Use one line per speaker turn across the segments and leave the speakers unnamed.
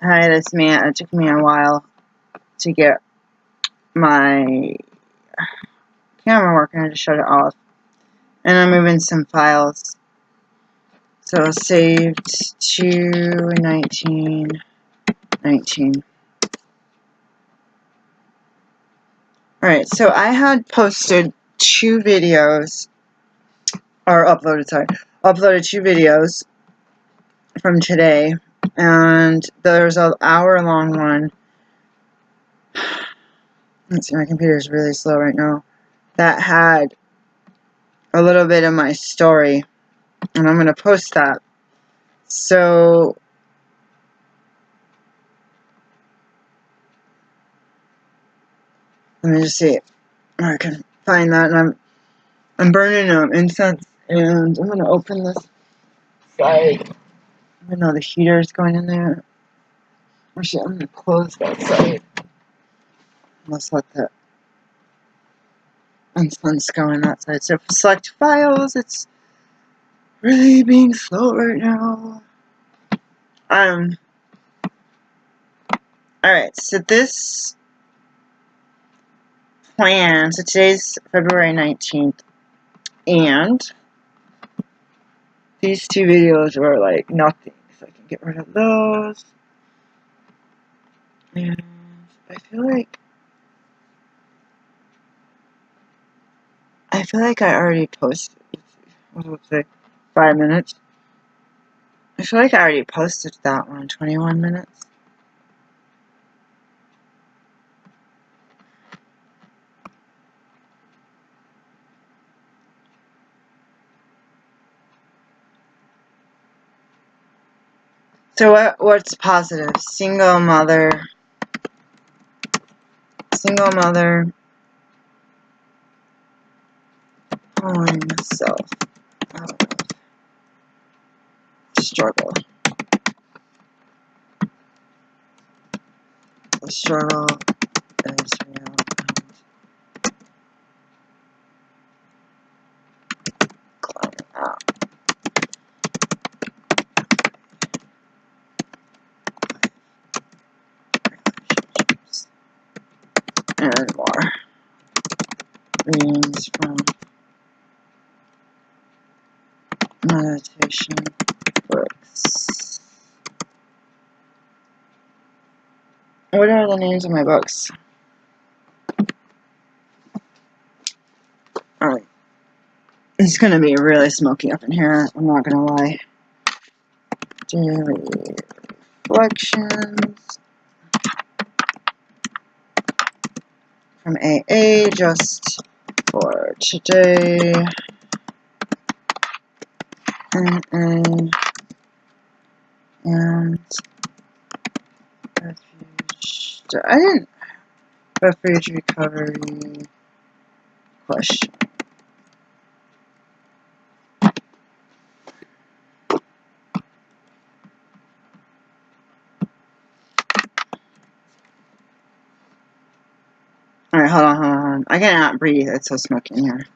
Hi, that's me. It took me a while to get my camera working. I just shut it off. And I'm moving some files. So saved 2/19/19. Alright, so I had posted 2 videos, or uploaded 2 videos from today. And there's an hour-long one. Let's see, my computer is really slow right now. That had a little bit of my story, and I'm going to post that. So let me just see if I can find that. And I'm burning incense, and I'm going to open this side. Even though the heater is going in there. Actually, I'm going to close that side. Let's let the incense go in that side. So select files. It's really being slow right now. Alright, so this plan, so today's February 19th, and these 2 videos were like nothing, so I can get rid of those. And I feel like I already posted. What was it? 5 minutes. I feel like I already posted that one. 21 minutes. So what's positive? Single mother pulling herself out of struggle. The struggle is real. Climbing out. And more readings from meditation books. What are the names of my books? Alright. It's gonna be really smoky up in here, I'm not gonna lie. Daily reflections from AA just for today. And refuge recovery question. Alright, hold on. I cannot breathe. It's so smoky in here.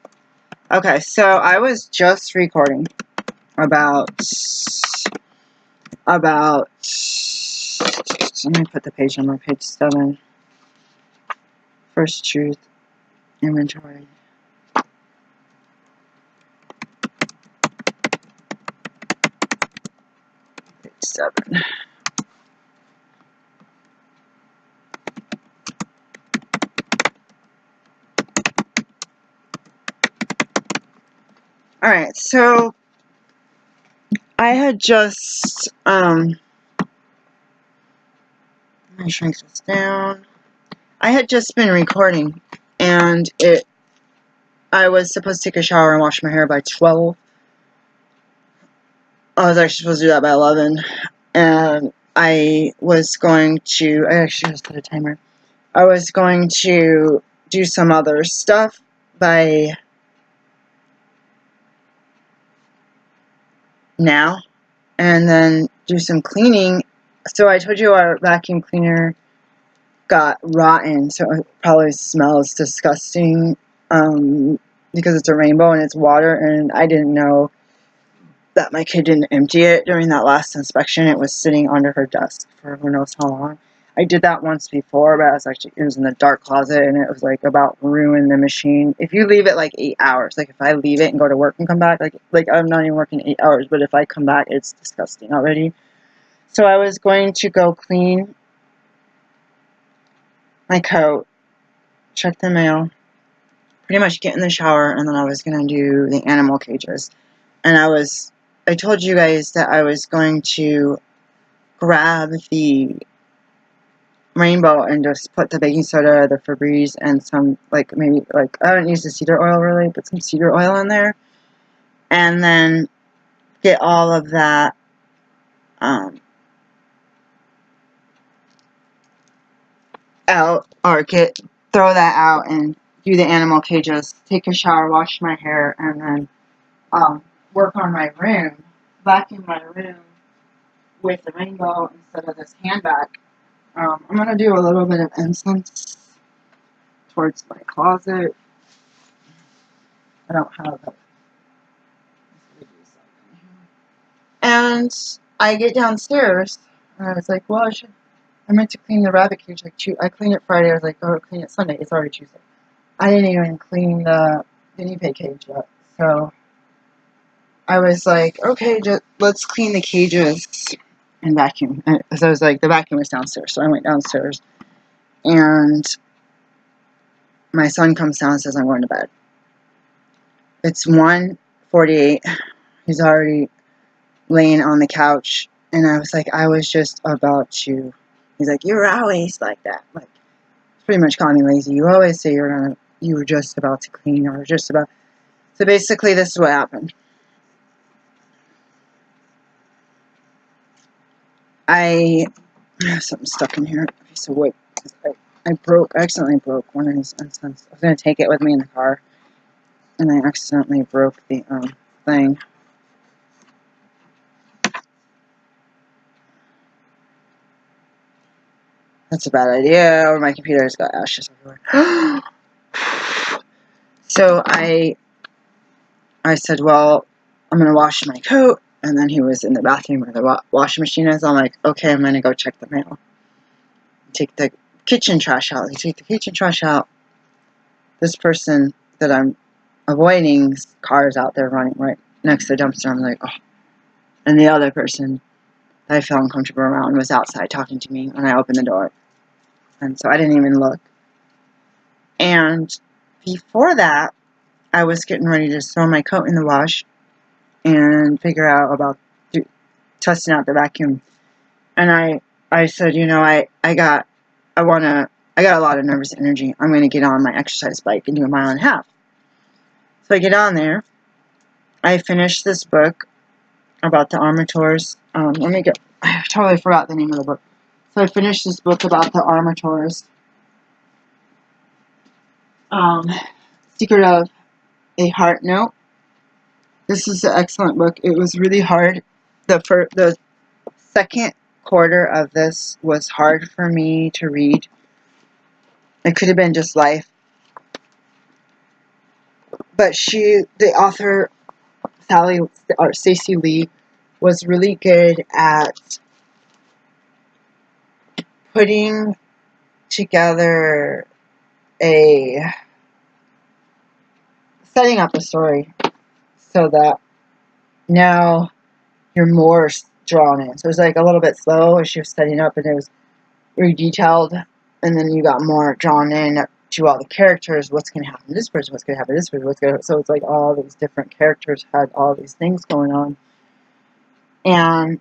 Okay, so I was just recording about let me put the page number, page 7. First truth inventory. Page 7. Alright, so I had just let me shrink this down. I had just been recording, and I was supposed to take a shower and wash my hair by 12. I was actually supposed to do that by 11, and I actually just put a timer. I was going to do some other stuff by now, and then do some cleaning. So I told you our vacuum cleaner got rotten, so it probably smells disgusting because it's a rainbow and it's water, and I didn't know that my kid didn't empty it during that last inspection. It was sitting under her desk for who knows how long. I did that once before, but it was in the dark closet, and it was like about ruin the machine. If you leave it like 8 hours, like if I leave it and go to work and come back, like I'm not even working 8 hours, but if I come back, it's disgusting already. So I was going to go clean my coat, check the mail, pretty much get in the shower, and then I was going to do the animal cages. And I told you guys that I was going to grab the rainbow and just put the baking soda, the Febreze, and some, like, maybe, like, I don't use the cedar oil really, but some cedar oil in there. And then get all of that, out, or throw that out and do the animal cages, take a shower, wash my hair, and then, work on my room, vacuum my room with the rainbow instead of this handbag. I'm going to do a little bit of incense towards my closet. I don't have it. And I get downstairs, and I was like, well, I meant to clean the rabbit cage. I cleaned it Friday. I was like, oh, I'll clean it Sunday. It's already Tuesday. I didn't even clean the guinea pig cage yet. So I was like, okay, let's clean the cages and vacuum. So I was like, the vacuum was downstairs. So I went downstairs, and my son comes down and says, I'm going to bed. It's 1:48. He's already laying on the couch, and I was like, I was just about to. He's like, you're always like that. Like, pretty much calling me lazy. You always say you were just about to clean, or just about. So basically, this is what happened. I have something stuck in here. A piece of wood. I accidentally broke one of these incense. I was going to take it with me in the car, and I accidentally broke the thing. That's a bad idea. Or my computer's got ashes everywhere. So I said, well, I'm going to wash my coat. And then he was in the bathroom where the washing machine is. I'm like, okay, I'm going to go check the mail. Take the kitchen trash out. They take the kitchen trash out. This person that I'm avoiding's car is out there running right next to the dumpster. I'm like, oh. And the other person that I felt uncomfortable around was outside talking to me when I opened the door. And so I didn't even look. And before that, I was getting ready to throw my coat in the wash and figure out about testing out the vacuum. And I said, you know, I got a lot of nervous energy. I'm going to get on my exercise bike and do a 1.5 miles. So I get on there. I finished this book about the armators. I totally forgot the name of the book. So I finished this book about the armators. Secret of a Heart Note. This is an excellent book. It was really hard. The second quarter of this was hard for me to read. It could have been just life. But the author, Stacey Lee, was really good at putting together setting up a story so that now you're more drawn in. So it was like a little bit slow as she was setting up, and it was very detailed, and then you got more drawn in to all the characters. What's going to happen to this person? What's going to happen to this person? So it's like all these different characters had all these things going on. And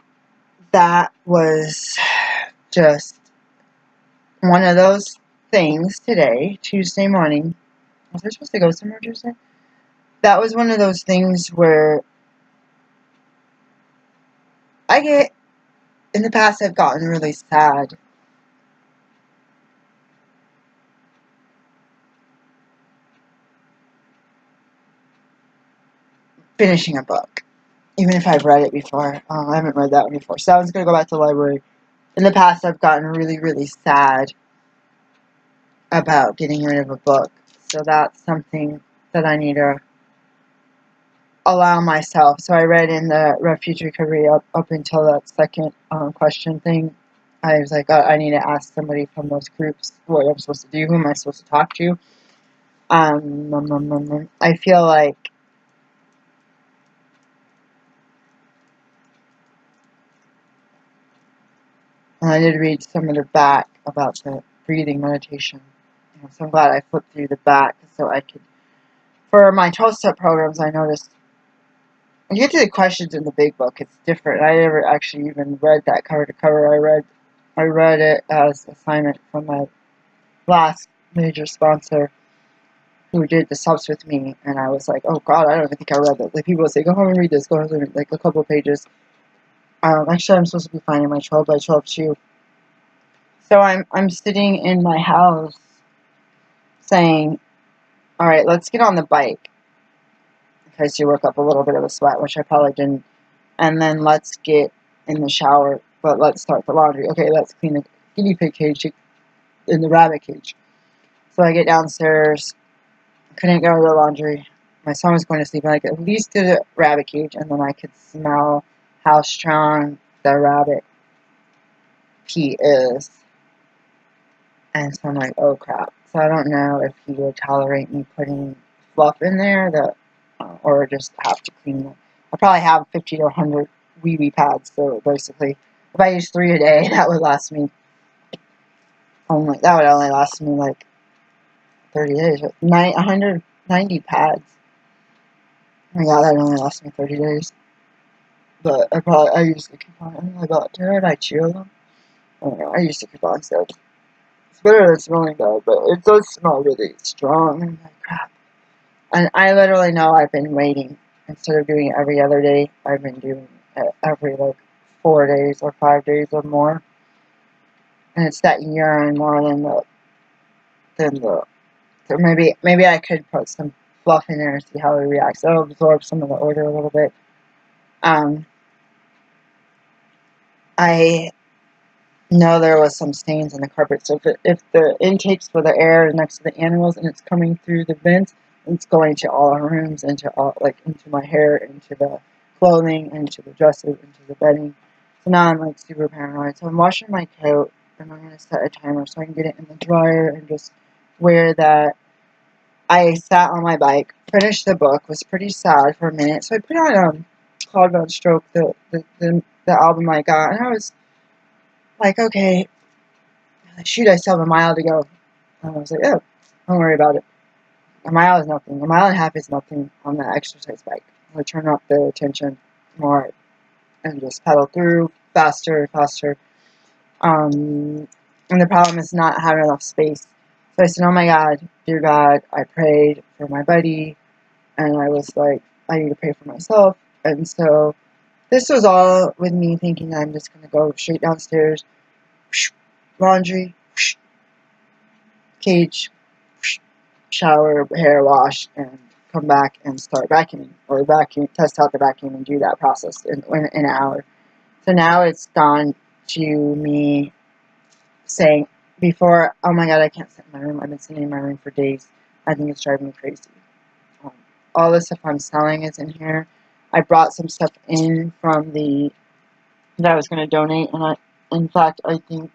that was just one of those things today, Tuesday morning. Was I supposed to go somewhere Tuesday? That was one of those things where in the past I've gotten really sad finishing a book. Even if I've read it before. I haven't read that one before. So that one's going to go back to the library. In the past, I've gotten really, really sad about getting rid of a book. So that's something that I need to allow myself. So I read in the Refuge Recovery up until that second question thing. I was like, I need to ask somebody from those groups what I'm supposed to do, who am I supposed to talk to. I feel like I did read some of the back about the breathing meditation. So I'm glad I flipped through the back so I could. For my 12-step programs, I noticed when you get to the questions in the big book, it's different. I never actually even read that cover to cover. I read it as assignment from my last major sponsor who did the subs with me, and I was like, oh god, I don't even think I read that. Like, people would say, go home and read this, go home and read, like, a couple of pages. Actually, I'm supposed to be finding my 12 by 12 too. So I'm sitting in my house saying, alright, let's get on the bike. In case you work up a little bit of a sweat, which I probably didn't. And then let's get in the shower, but let's start the laundry. Okay, let's clean the guinea pig cage in the rabbit cage. So I get downstairs, couldn't go to the laundry. My son was going to sleep, and I could at least do the rabbit cage, and then I could smell how strong the rabbit pee is. And so I'm like, oh crap. So I don't know if he would tolerate me putting fluff in there, or just have to clean them. I probably have 50 to 100 wee pads, so basically, if I use 3 a day, that would last me only last me like 30 days. 190 pads. Oh my god, that only lasts me 30 days. But I used to keep on. I bought, did I chew them? I don't know, I used to keep on stuff. It's better than smelling though, but it does smell really strong. I'm like, crap. And I literally know I've been waiting. Instead of doing it every other day, I've been doing it every, like, 4 days or 5 days or more. And it's that urine more than the so maybe I could put some fluff in there and see how it reacts. That'll absorb some of the odor a little bit. I know there was some stains on the carpet, so if the intakes for the air is next to the animals and it's coming through the vents, it's going to all our rooms, into my hair, into the clothing, into the dresses, into the bedding. So now I'm like super paranoid. So I'm washing my coat, and I'm gonna set a timer so I can get it in the dryer and just wear that. I sat on my bike, finished the book, was pretty sad for a minute, so I put on Cloud About Stroke, the album I got, and I was like, okay, shoot, I still have a mile to go. And I was like, oh, don't worry about it. A mile is nothing. A mile and a half is nothing on the exercise bike. I turn up the tension more and just pedal through faster and faster. And the problem is not having enough space. So I said, oh my God, dear God, I prayed for my buddy, and I was like, I need to pray for myself. And so this was all with me thinking that I'm just going to go straight downstairs, laundry, cage, shower, hair wash, and come back and start vacuuming, or test out the vacuum and do that process in an hour. So now it's gone to me saying, before, oh my God, I can't sit in my room. I've been sitting in my room for days. I think it's driving me crazy. All the stuff I'm selling is in here. I brought some stuff in from that I was going to donate, and in fact, I think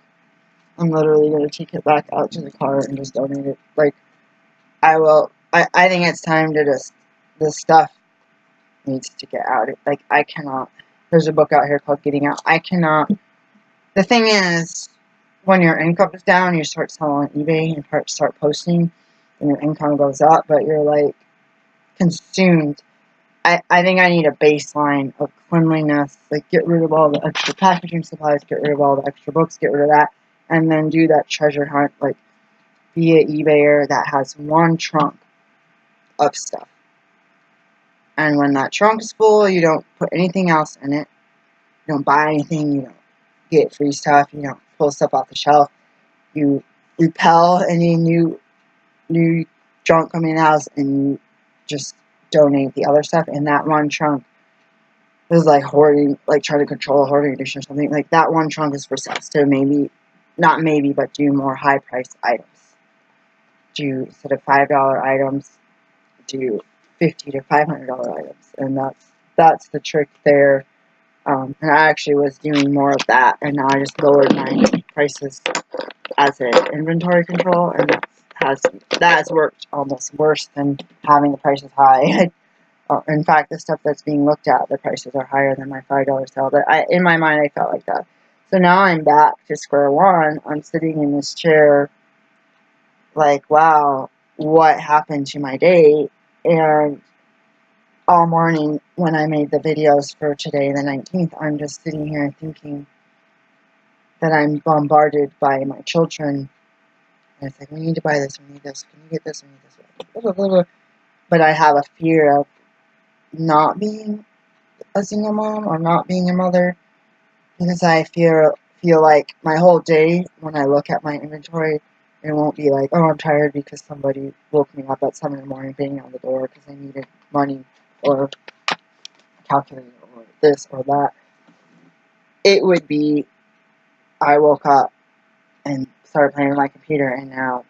I'm literally going to take it back out to the car and just donate it. Like, I think it's time to this stuff needs to get out. I cannot, there's a book out here called Getting Out. I cannot, the thing is, when your income is down, you start selling on eBay and start posting, and your income goes up, but you're, like, consumed. I think I need a baseline of cleanliness, like, get rid of all the extra packaging supplies, get rid of all the extra books, get rid of that, and then do that treasure hunt, like, be an eBayer that has one trunk of stuff. And when that trunk is full, you don't put anything else in it. You don't buy anything. You don't get free stuff. You don't pull stuff off the shelf. You repel any new junk coming in the house, and you just donate the other stuff. And that one trunk is like hoarding, like trying to control a hoarding addiction or something. Like, that one trunk is for sale. So not maybe, but do more high-priced items. Do, instead of $5 items, do $50 to $500 items, and that's the trick there. And I actually was doing more of that, and now I just lowered my prices as an inventory control, and that has worked almost worse than having the prices high. In fact, the stuff that's being looked at, the prices are higher than my $5 sale. But in my mind, I felt like that. So now I'm back to square one. I'm sitting in this chair, like, wow, what happened to my day? And all morning when I made the videos for today, the 19th, I'm just sitting here thinking that I'm bombarded by my children. And it's like, we need to buy this, we need this, can you get this, we need this, blah, blah, blah, blah. But I have a fear of not being a single mom or not being a mother, because I feel like my whole day, when I look at my inventory, it won't be like, oh, I'm tired because somebody woke me up at 7 in the morning banging on the door because I needed money or a calculator or this or that. It would be, I woke up and started playing with my computer and now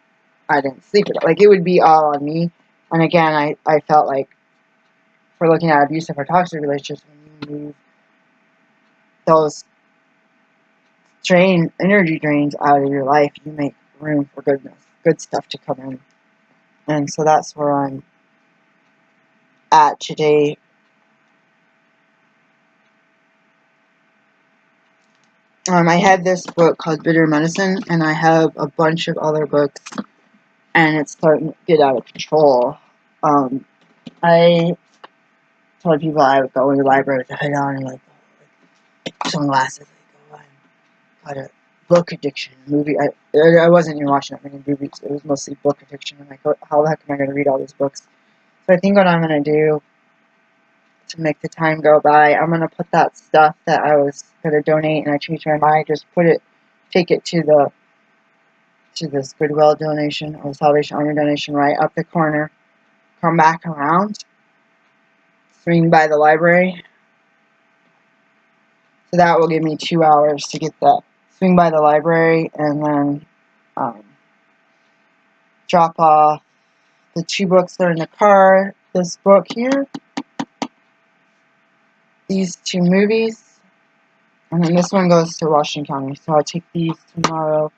I didn't sleep with it. Like, it would be all on me. And again, I felt like, for looking at abusive or toxic relationships, when you move those energy drains out of your life, you make room for goodness, good stuff to come in. And so that's where I'm at today. I had this book called Bitter Medicine, and I have a bunch of other books, and it's starting to get out of control. I told people I would go in the library with a hood on and like sunglasses, like, oh, I got a book addiction. Movie. I wasn't even watching that many movies. It was mostly book addiction. I'm like, how the heck am I going to read all these books? So I think what I'm going to do to make the time go by, I'm going to put that stuff that I was going to donate, and I changed my mind, just take it to this Goodwill donation or Salvation Army donation right up the corner, come back around, swing by the library. So that will give me 2 hours to get that. Swing by the library and then drop off the 2 books that are in the car. This book here, these 2 movies, and then this one goes to Washington County. So I'll take these tomorrow.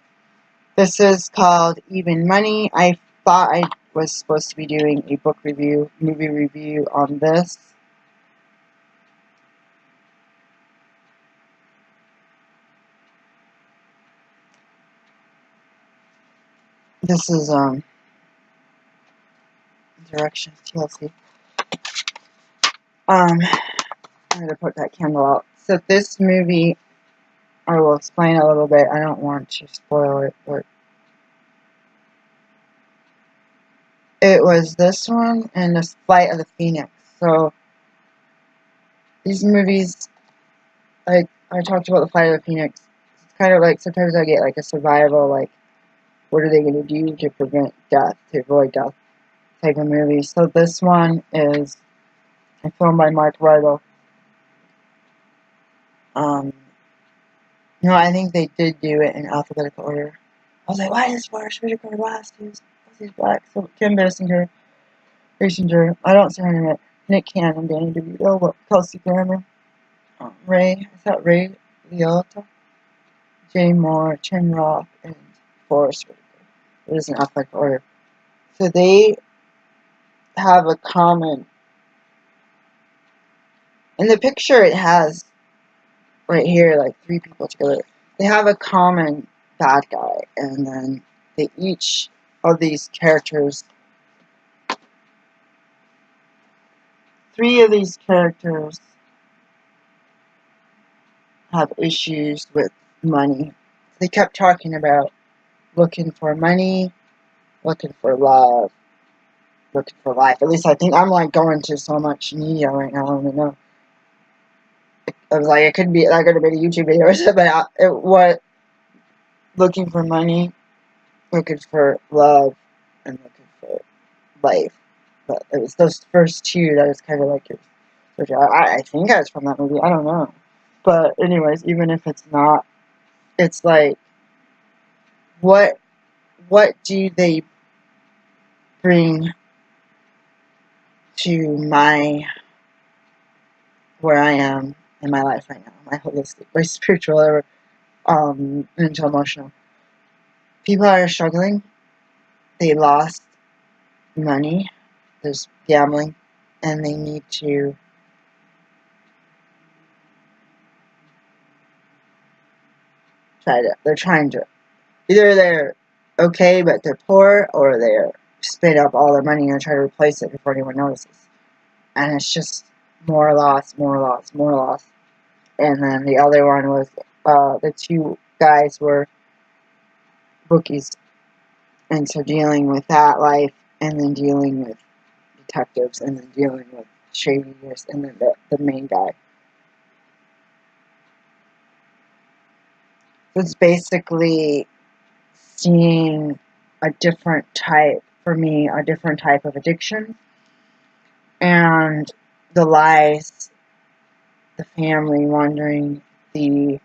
This is called Even Money. I thought I was supposed to be doing a movie review on this. This is Directions TLC. I'm going to put that candle out. So this movie, I will explain a little bit. I don't want to spoil it, but it was this one and this Flight of the Phoenix. So these movies, I talked about the Flight of the Phoenix. It's kind of like, sometimes I get like a survival, like, what are they going to do to prevent death, to avoid death type of movie. So this one is a film by Mark Rydell. No, I think they did do it in alphabetical order. I was like, why is Forrest Whitaker last? Who's black? So Kim Basinger, I don't see her name yet. Nick Cannon, Danny DeVito, Kelsey Grammer, Ray Liotta, Jay Moore, Tim Roth, and Forrest Whitaker. It is in alphabetical order. So they have a common. In the picture, it has right here like 3 people together. They have a common bad guy, and then each of these characters, 3 of these characters have issues with money. They kept talking about looking for money, looking for love, looking for life. At least I think I'm like going to so much media right now. I don't even know. I was like, it could be, I could have been a YouTube video or something, but looking for money, looking for love, and looking for life. But it was those first 2 that was kind of like, I think I was from that movie, I don't know. But anyways, even if it's not, it's like, what do they bring to where I am in my life right now, my holistic, my spiritual, or mental, emotional. People are struggling. They lost money. There's gambling, and they need to they're trying to, either they're okay but they're poor, or they're spit up all their money and try to replace it before anyone notices. And it's just more loss, more loss, more loss. And then the other one was, the two guys were bookies, and so dealing with that life, and then dealing with detectives, and then dealing with shadiness, and then the main guy. So it's basically seeing a different type, for me, a different type of addiction, and the lies, the family wandering, the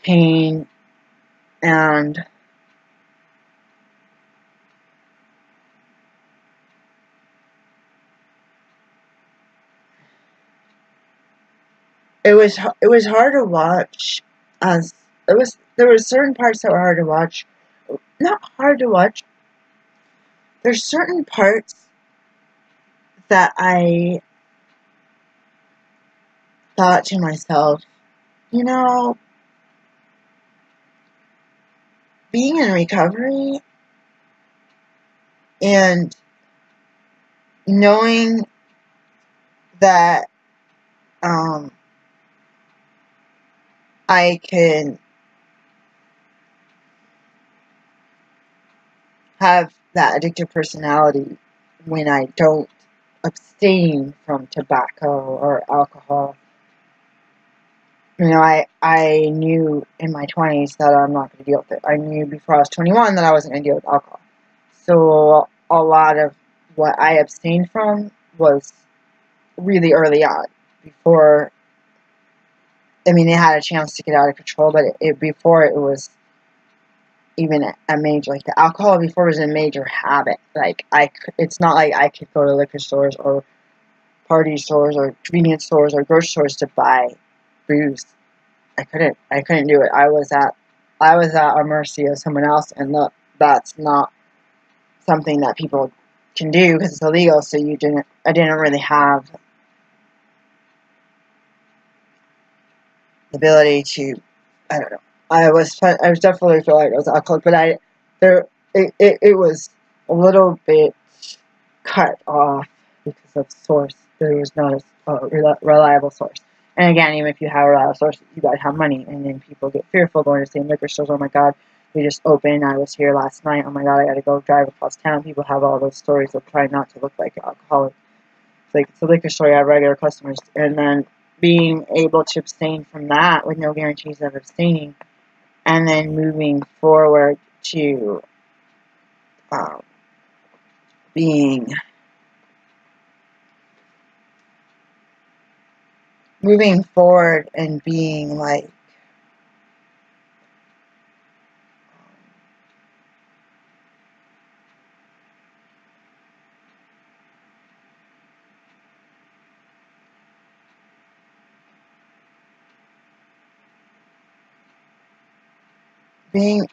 pain, and it was hard to watch. As there were certain parts that were hard to watch. Not hard to watch. There's certain parts that I thought to myself, you know, being in recovery and knowing that I can have that addictive personality when I don't abstain from tobacco or alcohol. You know, I knew in my 20s that I'm not going to deal with it. I knew before I was 21 that I wasn't going to deal with alcohol. So a lot of what I abstained from was really early on. Before, I mean, it had a chance to get out of control, but before it was even a major, like the alcohol before was a major habit. Like it's not like I could go to liquor stores or party stores or convenience stores or grocery stores to buy booze. I couldn't do it. I was at a mercy of someone else, and that's not something that people can do because it's illegal. So I didn't really have the ability to, I don't know. I was definitely feel like I was alcoholic, but it was a little bit cut off because of source. There was not a reliable source. And again, even if you have a reliable source, you gotta have money, and then people get fearful going to the same liquor stores. Oh my God, we just opened. I was here last night. Oh my God, I gotta go drive across town. People have all those stories of trying not to look like an alcoholic. It's like it's a liquor store. You have regular customers, and then being able to abstain from that with no guarantees of abstaining, and then moving forward to being moving forward and being like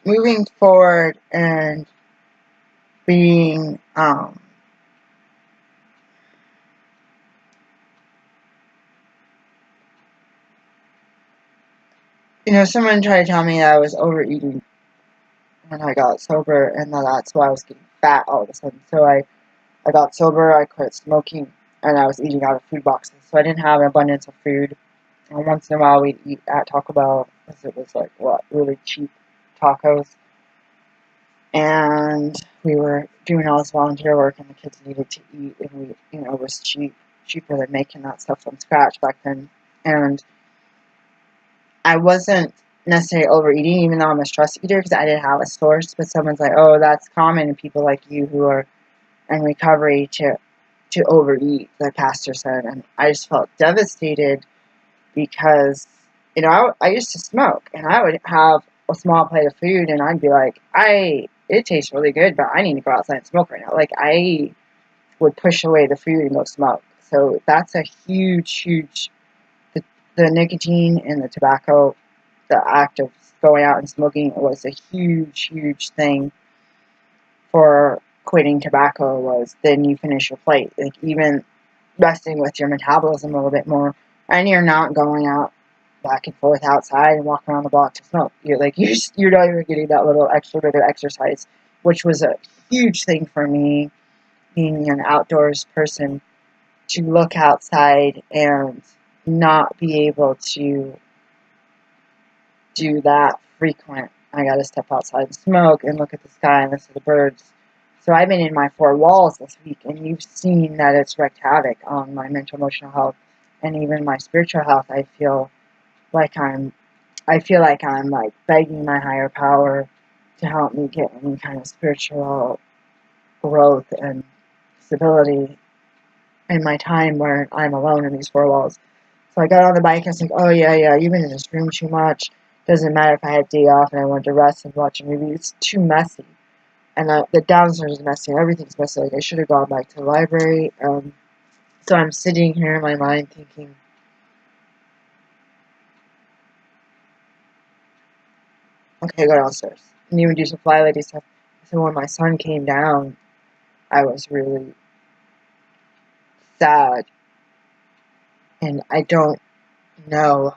moving forward and being you know, someone tried to tell me that I was overeating when I got sober, and that's why I was getting fat all of a sudden. So I got sober, I quit smoking, and I was eating out of food boxes. So I didn't have an abundance of food. And once in a while we'd eat at Taco Bell, because it was like, really cheap tacos. And we were doing all this volunteer work, and the kids needed to eat, and it was cheaper than making that stuff from scratch back then. And I wasn't necessarily overeating, even though I'm a stress eater, because I didn't have a source. But someone's like, "Oh, that's common in people like you who are in recovery to overeat," the pastor said. And I just felt devastated because, I used to smoke, and I would have a small plate of food, and I'd be like, it tastes really good, but I need to go outside and smoke right now. Like, would push away the food and go smoke. So that's a huge, the nicotine and the tobacco, the act of going out and smoking was a huge thing for quitting tobacco. Was then you finish your plate, like even resting with your metabolism a little bit more, and you're not going out back and forth outside and walking around the block to smoke. You're like you're not even getting that little extra bit of exercise, which was a huge thing for me, being an outdoors person, to look outside and not be able to do that frequent. I gotta step outside and smoke and look at the sky and listen to the birds. So I've been in my four walls this week, and you've seen that it's wreaked havoc on my mental, emotional health, and even my spiritual health. I feel like I'm like begging my higher power to help me get any kind of spiritual growth and stability in my time where I'm alone in these four walls. So I got on the bike and I was like, oh yeah, you've been in this room too much. Doesn't matter if I had day off and I wanted to rest and watch a movie. It's too messy. And the downstairs is messy and everything's messy. Like I should have gone back to the library. So I'm sitting here in my mind thinking, okay, go downstairs. And even do some fly lady stuff. So when my son came down, I was really sad. And I don't know.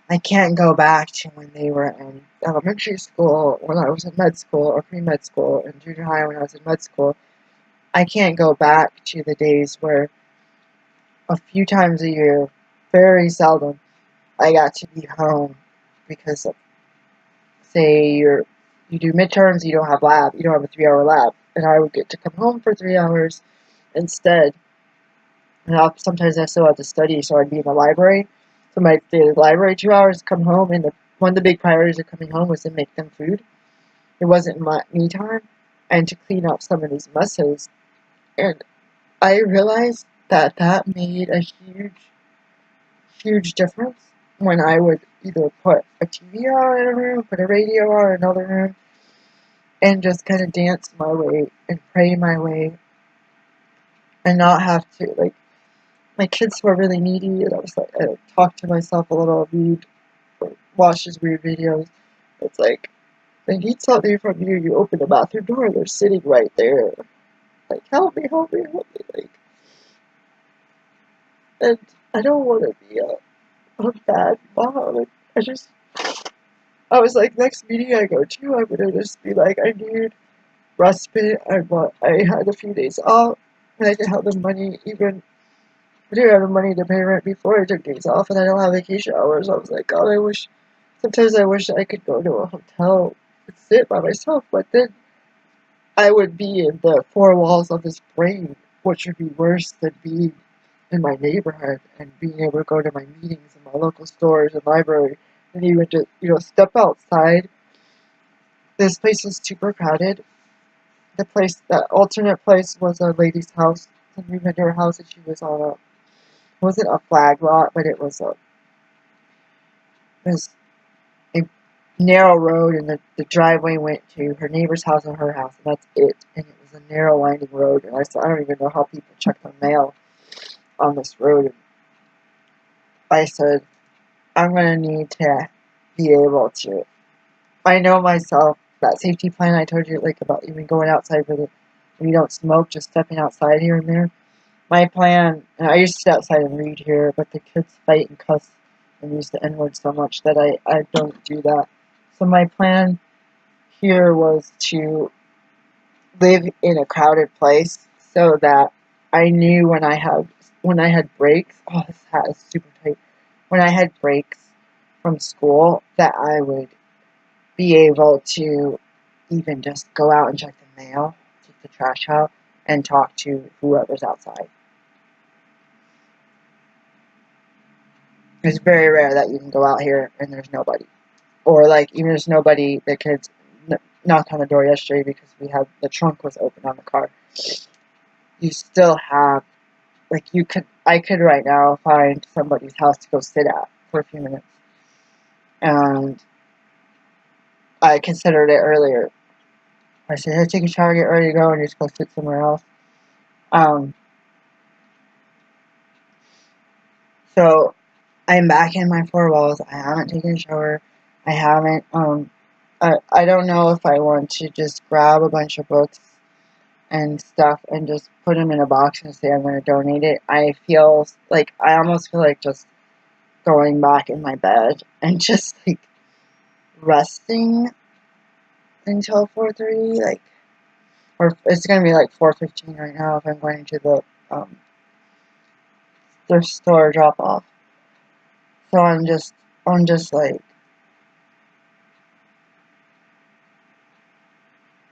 I can't go back to when they were in elementary school, when I was in med school, or pre-med school, and junior high when I was in med school. I can't go back to the days where a few times a year, very seldom, I got to be home because of, say, you do midterms, you don't have lab, you don't have a 3-hour lab, and I would get to come home for 3 hours instead. And sometimes I still had to study, so I'd be in the library. So my stay at the library 2 hours, come home, and one of the big priorities of coming home was to make them food. It wasn't my me time, and to clean up some of these messes. And I realized that that made a huge difference when I would either put a TV on in a room, put a radio on in another room, and just kind of dance my way and pray my way, and not have to, like, my kids were really needy, and I was like, I talked to myself a little, watch these weird videos. It's like, they need something from you. You open the bathroom door, they're sitting right there. Like, help me. Like, and I don't want to be a bad mom. Like, I was like, next meeting I go to, I'm gonna just be like, I need respite. I had a few days off, and I didn't have the money even. I didn't have the money to pay rent before I took days off, and I don't have vacation hours. I was like, God, sometimes I wish I could go to a hotel and sit by myself, but then I would be in the four walls of this brain, which would be worse than being in my neighborhood and being able to go to my meetings in my local stores and library, and even just, step outside. This place is super crowded. That alternate place was a lady's house, and we went to her house, and she was on it wasn't a flag lot, but it was a narrow road, and the driveway went to her neighbor's house and her house, and that's it. And it was a narrow, winding road, and I said, I don't even know how people check their mail on this road. And I said, I'm going to need to be able to. I know myself, that safety plan I told you, like, about even going outside when you don't smoke, just stepping outside here and there. My plan, and I used to sit outside and read here, but the kids fight and cuss and use the N-word so much that I don't do that. So my plan here was to live in a crowded place so that I knew when I had breaks. Oh, this hat is super tight. When I had breaks from school, that I would be able to even just go out and check the mail, take the trash out, and talk to whoever's outside. It's very rare that you can go out here and there's nobody. Or, like, even there's nobody, the kids knocked on the door yesterday because the trunk was open on the car. You still have, like, I could right now find somebody's house to go sit at for a few minutes. And I considered it earlier. I said, hey, take a shower, get ready to go, and just go sit somewhere else. Um, so I'm back in my four walls. I haven't taken a shower. I haven't, I don't know if I want to just grab a bunch of books and stuff and just put them in a box and say I'm going to donate it. I almost feel like just going back in my bed and just like resting until 4:30, or it's going to be like 4:15 right now if I'm going to the store drop off. So I'm just like,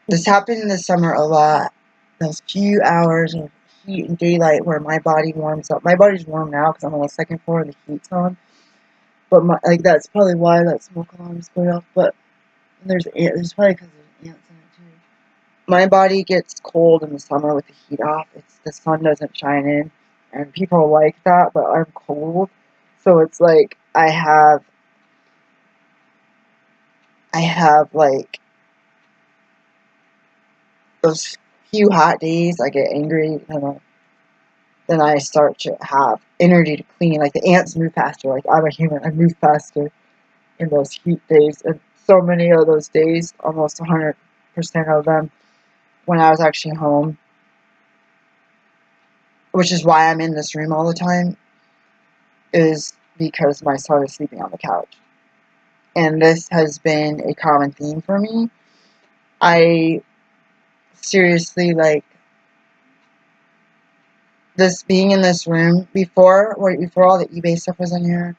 this happened in the summer a lot. Those few hours of heat and daylight where my body warms up. My body's warm now because I'm on the second floor and the heat's on. But that's probably why that smoke alarm is going off. But there's probably because there's ants in it too. My body gets cold in the summer with the heat off. The sun doesn't shine in, and people like that. But I'm cold, so it's like I have like those few hot days. I get angry, and then I start to have energy to clean. Like the ants move faster. Like I'm a human, I move faster in those heat days. And so many of those days, almost 100% of them, when I was actually home, which is why I'm in this room all the time, is because my son is sleeping on the couch. And this has been a common theme for me. I seriously, like, this being in this room, before all the eBay stuff was in here,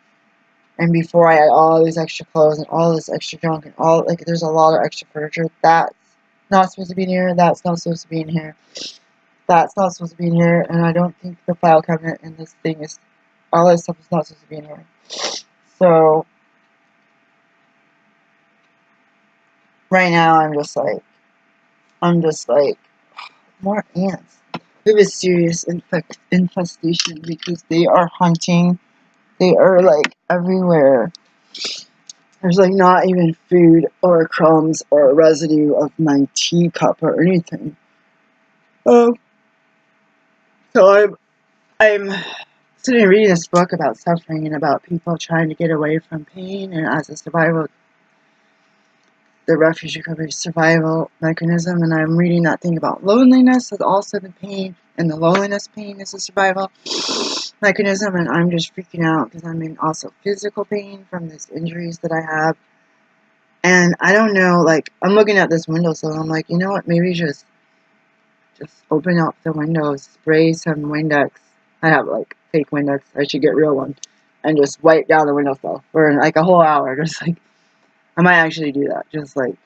and before I had all these extra clothes and all this extra junk and there's a lot of extra furniture that's not supposed to be in here, that's not supposed to be in here, that's not supposed to be in here, and I don't think the file cabinet and this thing is, all this stuff is not supposed to be in here. So, right now I'm just like, more ants. We have a serious infestation because they are hunting. They are like everywhere. There's like not even food or crumbs or residue of my teacup or anything. So I'm sitting reading this book about suffering and about people trying to get away from pain, and as a survival, the refuge recovery survival mechanism, and I'm reading that thing about loneliness is also the pain, and the loneliness pain is a survival mechanism, and I'm just freaking out because I'm in also physical pain from these injuries that I have. And I don't know, like, I'm looking at this windowsill, and I'm like, you know what, maybe just open up the windows, spray some Windex. I have, like, fake Windex, I should get real ones, and just wipe down the windowsill for, like, a whole hour, just, like, I might actually do that, just, like,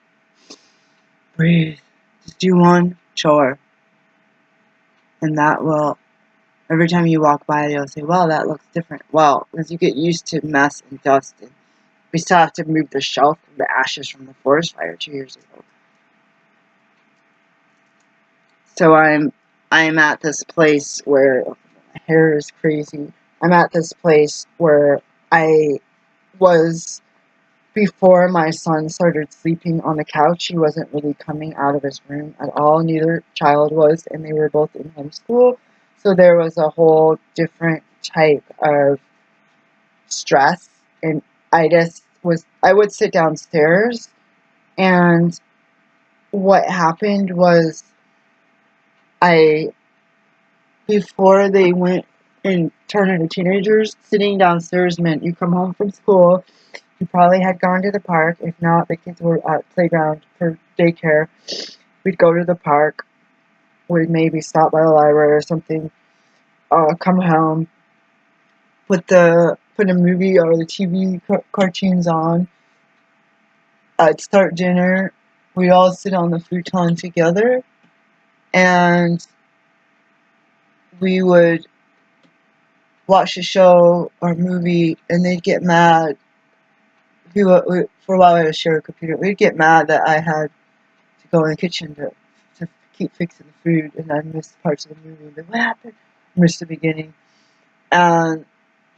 breathe, just do one chore, and that will, every time you walk by, you'll say, well, that looks different. Well, because you get used to mess and dust, and we still have to move the shelf from the ashes from the forest fire 2 years ago. So I'm at this place where my hair is crazy. I'm at this place where I was before my son started sleeping on the couch. He wasn't really coming out of his room at all. Neither child was, and they were both in homeschool. So there was a whole different type of stress, and I would sit downstairs, and what happened was before they went and turned into teenagers, sitting downstairs meant you come home from school, you probably had gone to the park. If not, the kids were at playground for daycare. We'd go to the park. We'd maybe stop by the library or something. Come home. Put a movie or the TV cartoons on. I'd start dinner. We'd all sit on the futon together, and we would watch a show or movie, and they'd get mad. For a while, I would share a computer. We'd get mad that I had to go in the kitchen to keep fixing the food, and I missed parts of the movie. And then, what happened? I missed the beginning. And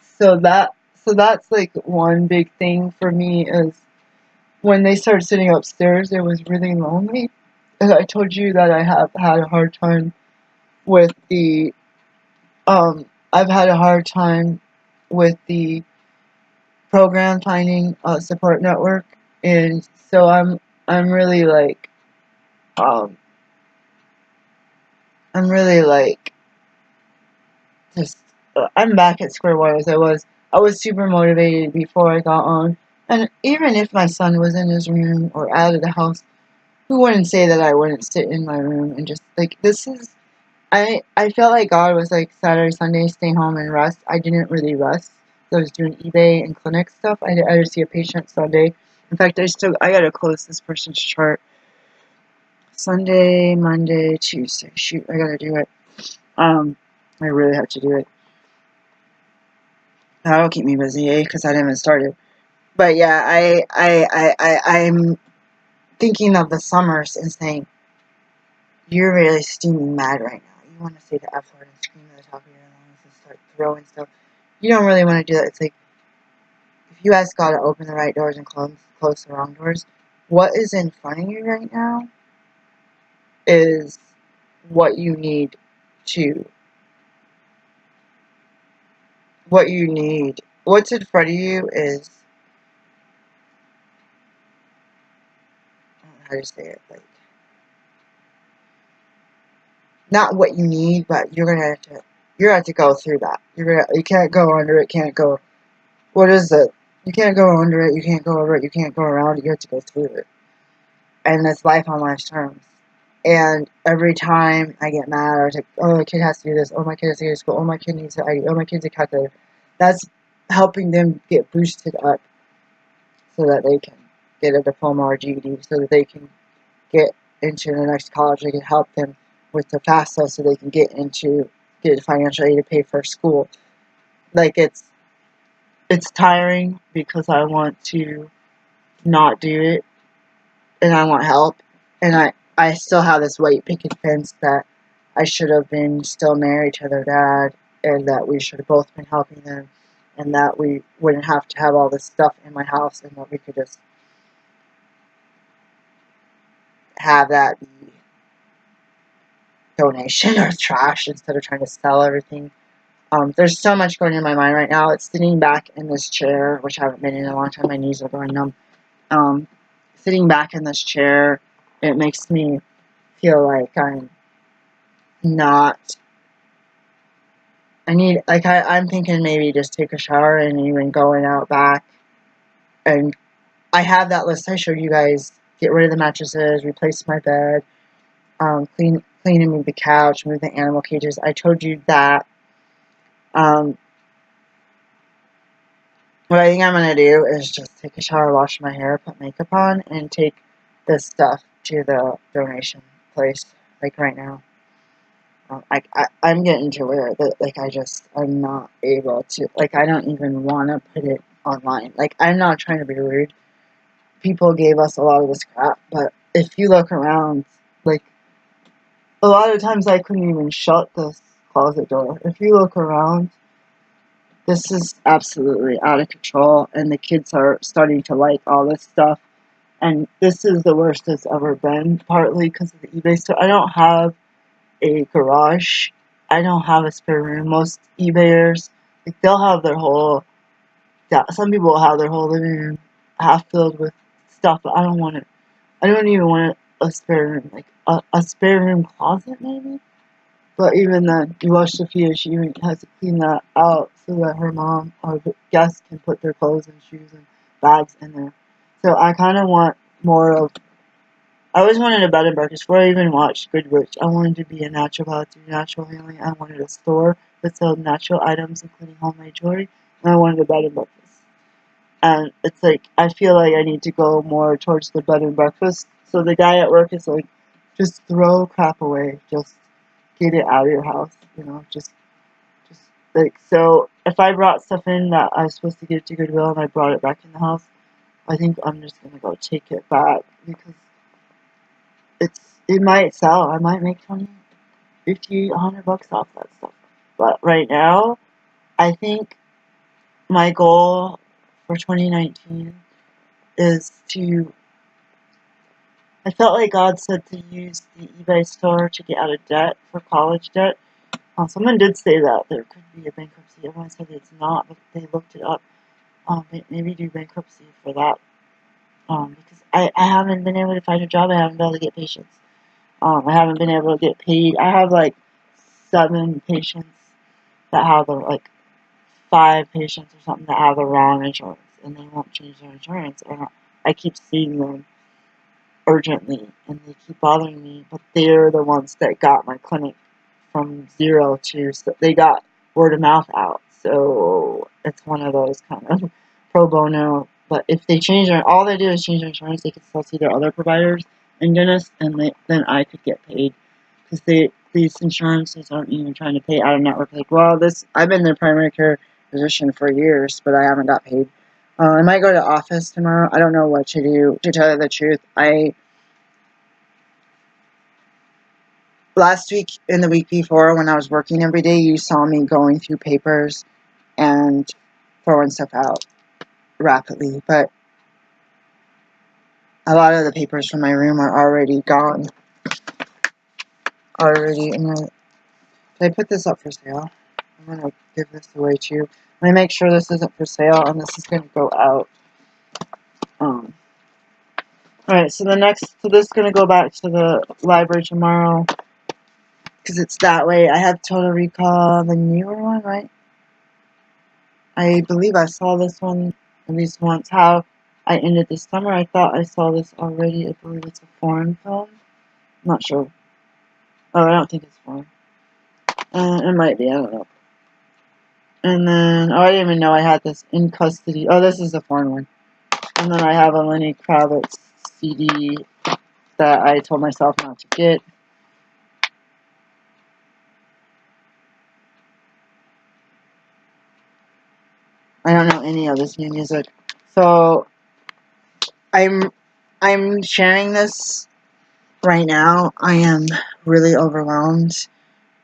so that's like one big thing for me is when they started sitting upstairs, it was really lonely. And I told you that I have had a hard time with the, I've had a hard time with the program finding a support network, and so I'm really like, um, I'm really like, just, I'm back at square one as I was. I was super motivated before I got on, and even if my son was in his room or out of the house, who wouldn't say that I wouldn't sit in my room and just, like, this is, I felt like God was like, Saturday, Sunday, stay home and rest. I didn't really rest. I was doing eBay and clinic stuff. I had to see a patient Sunday. In fact, I gotta close this person's chart. Sunday, Monday, Tuesday. Shoot, I gotta do it. I really have to do it. That'll keep me busy, eh? Because I haven't even started. But yeah, I'm thinking of the summers and saying, you're really steaming mad right now. You want to say the F word and scream at the top of your lungs and start throwing stuff. You don't really want to do that. It's like, if you ask God to open the right doors and close the wrong doors, what is in front of you right now is what you need to, what's in front of you is, I don't know how to say it, like, not what you need, but you're gonna have to go through that. You can't go under it, can't go, what is it? You can't go under it, you can't go over it, you can't go around it, you have to go through it. And it's life on life's terms. And every time I get mad, or it's like, oh, my kid has to do this, oh, my kid has to go to school, oh, my kid needs to ID, oh, my kid's a calculator. That's helping them get boosted up so that they can get a diploma or GED, so that they can get into the next college. They can help them with the FAFSA so they can get financial aid to pay for school. Like, it's tiring because I want to not do it, and I want help, and I still have this white picket fence that I should have been still married to their dad, and that we should have both been helping them, and that we wouldn't have to have all this stuff in my house, and that we could just have that be donation or trash instead of trying to sell everything. There's so much going in my mind right now. It's sitting back in this chair, which I haven't been in a long time. My knees are going numb. Sitting back in this chair, it makes me feel like I'm not. I'm thinking maybe just take a shower and even going out back. And I have that list I showed you guys. Get rid of the mattresses, replace my bed, clean and move the couch, move the animal cages. I told you that. What I think I'm going to do is just take a shower, wash my hair, put makeup on, and take this stuff to the donation place, like right now. I'm getting to where, I'm not able to, like, I don't even want to put it online. Like, I'm not trying to be rude. People gave us a lot of this crap, but if you look around, like, a lot of times I couldn't even shut this closet door. If you look around, this is absolutely out of control, and the kids are starting to like all this stuff. And this is the worst it's ever been, partly because of the eBay stuff. I don't have a garage. I don't have a spare room. Most eBayers, like, they'll have their whole, some people will have their whole living room half filled with stuff, but I don't want it. I don't even want a spare room. Like, a spare room closet, maybe? But even then, you watch Sophia, she even has to clean that out so that her mom or the guests can put their clothes and shoes and bags in there. So I kind of want more of, I always wanted a bed and breakfast before I even watched Good Witch. I wanted to be a naturopath, do natural healing. I wanted a store that sold natural items, including homemade jewelry. And I wanted a bed and breakfast. And it's like, I feel like I need to go more towards the bed and breakfast. So the guy at work is like, just throw crap away. Just get it out of your house, just like, so if I brought stuff in that I was supposed to give to Goodwill and I brought it back in the house, I think I'm just gonna go take it back, because it might sell. I might make 20, 50, 100 bucks off that stuff. But right now, I think my goal for 2019 is to I felt like God said to use the eBay store to get out of debt for college debt. Someone did say that there could be a bankruptcy. Everyone said it's not, but they looked it up. Maybe do bankruptcy for that. Because I haven't been able to find a job. I haven't been able to get patients. I haven't been able to get paid. I have like 7 patients that have like 5 patients or something that have the wrong insurance, and they won't change their insurance. And I keep seeing them urgently, and they keep bothering me. But they're the ones that got my clinic from 0 to, so they got word of mouth out. So it's one of those kind of pro bono. But if they change their, all they do is change their insurance, they could still see their other providers and dentists, and then I could get paid, because these insurances aren't even trying to pay out of network. Like, well, I've been their primary care physician for years, but I haven't got paid. I might go to office tomorrow. I don't know what to do. To tell you the truth, last week and the week before, when I was working every day, you saw me going through papers and throwing stuff out rapidly. But a lot of the papers from my room are already gone. Did I put this up for sale? I'm going to give this away too. Let me make sure this isn't for sale, and this is going to go out. Alright, so this is going to go back to the library tomorrow, because it's that way. I have Total Recall, the newer one, right? I believe I saw this one at least once. How I ended this summer, I thought I saw this already. I believe it's a foreign film. I'm not sure. Oh, I don't think it's foreign. It might be, I don't know. And then, I didn't even know I had this in custody. Oh, this is a foreign one. And then I have a Lenny Kravitz CD that I told myself not to get. I don't know any of this new music. So, I'm sharing this right now. I am really overwhelmed.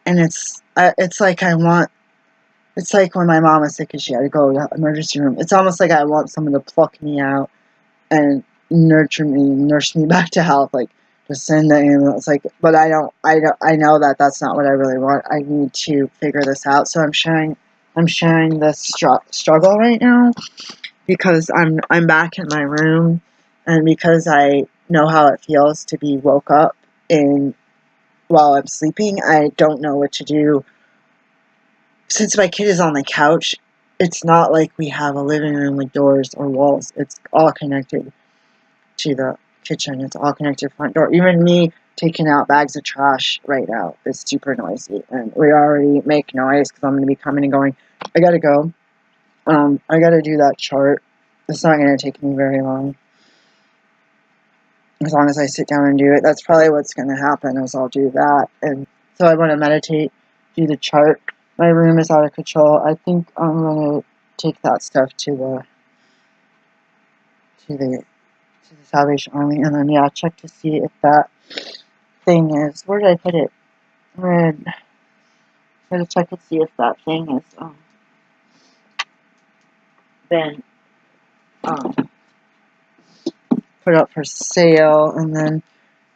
And it's like it's like when my mom was sick and she had to go to the emergency room. It's almost like I want someone to pluck me out and nurse me back to health, like just send the ambulance. Like, but I know that that's not what I really want. I need to figure this out. So I'm sharing this struggle right now, because I'm back in my room, and because I know how it feels to be woke up in while I'm sleeping. I don't know what to do. Since my kid is on the couch, it's not like we have a living room with doors or walls. It's all connected to the kitchen. It's all connected to the front door. Even me taking out bags of trash right now is super noisy. And we already make noise because I'm going to be coming and going. I got to go. I got to do that chart. It's not going to take me very long. As long as I sit down and do it. That's probably what's going to happen, is I'll do that. And so I want to meditate, do the chart. My room is out of control. I think I'm going to take that stuff to the Salvation Army, and then check to see if that thing is, where did I put it? Try to check to see if that thing is been put up for sale. And then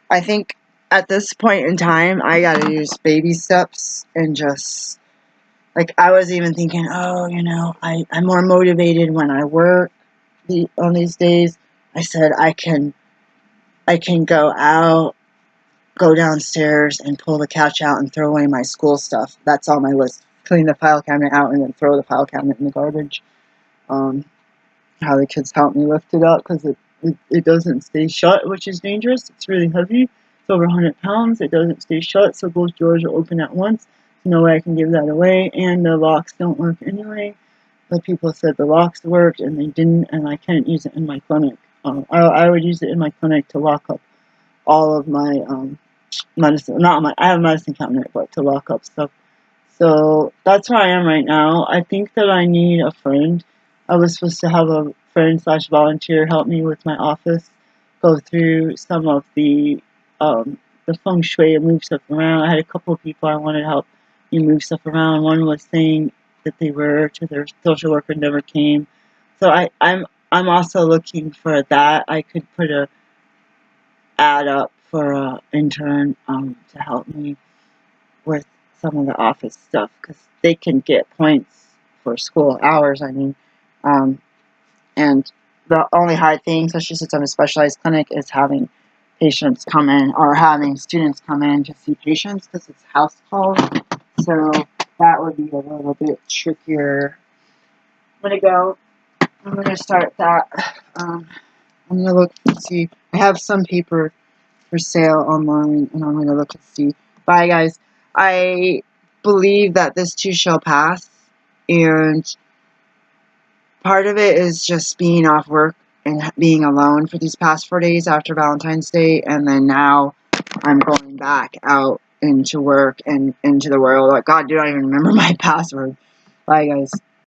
I think at this point in time, I gotta use baby steps, and just like, I was even thinking, oh, I'm more motivated when I work on these days. I said I can go out, go downstairs, and pull the couch out and throw away my school stuff. That's on my list. Clean the file cabinet out and then throw the file cabinet in the garbage. How the kids help me lift it up, because it doesn't stay shut, which is dangerous. It's really heavy. It's over 100 pounds. It doesn't stay shut, so both drawers are open at once. There's no way I can give that away, and the locks don't work anyway. But people said the locks worked, and they didn't, and I can't use it in my clinic. I would use it in my clinic to lock up all of my medicine. I have a medicine cabinet, but to lock up stuff. So that's where I am right now. I think that I need a friend. I was supposed to have a friend / volunteer help me with my office, go through some of the feng shui and move stuff around. I had a couple of people I wanted to help me move stuff around. One was saying that they were to their social worker, never came. So I'm also looking for that. I could put a add up for an intern to help me with some of the office stuff, because they can get points for school hours, I mean. And the only hard thing, especially since I'm a specialized clinic, is having patients come in, or having students come in to see patients, because it's house calls. So that would be a little bit trickier. I'm going to start that. I'm going to look and see. I have some paper for sale online, and I'm going to look and see. Bye, guys. I believe that this too shall pass, and part of it is just being off work and being alone for these past 4 days after Valentine's Day, and then now I'm going back out into work and into the world. Like, God, dude, I don't even remember my password. Bye, guys.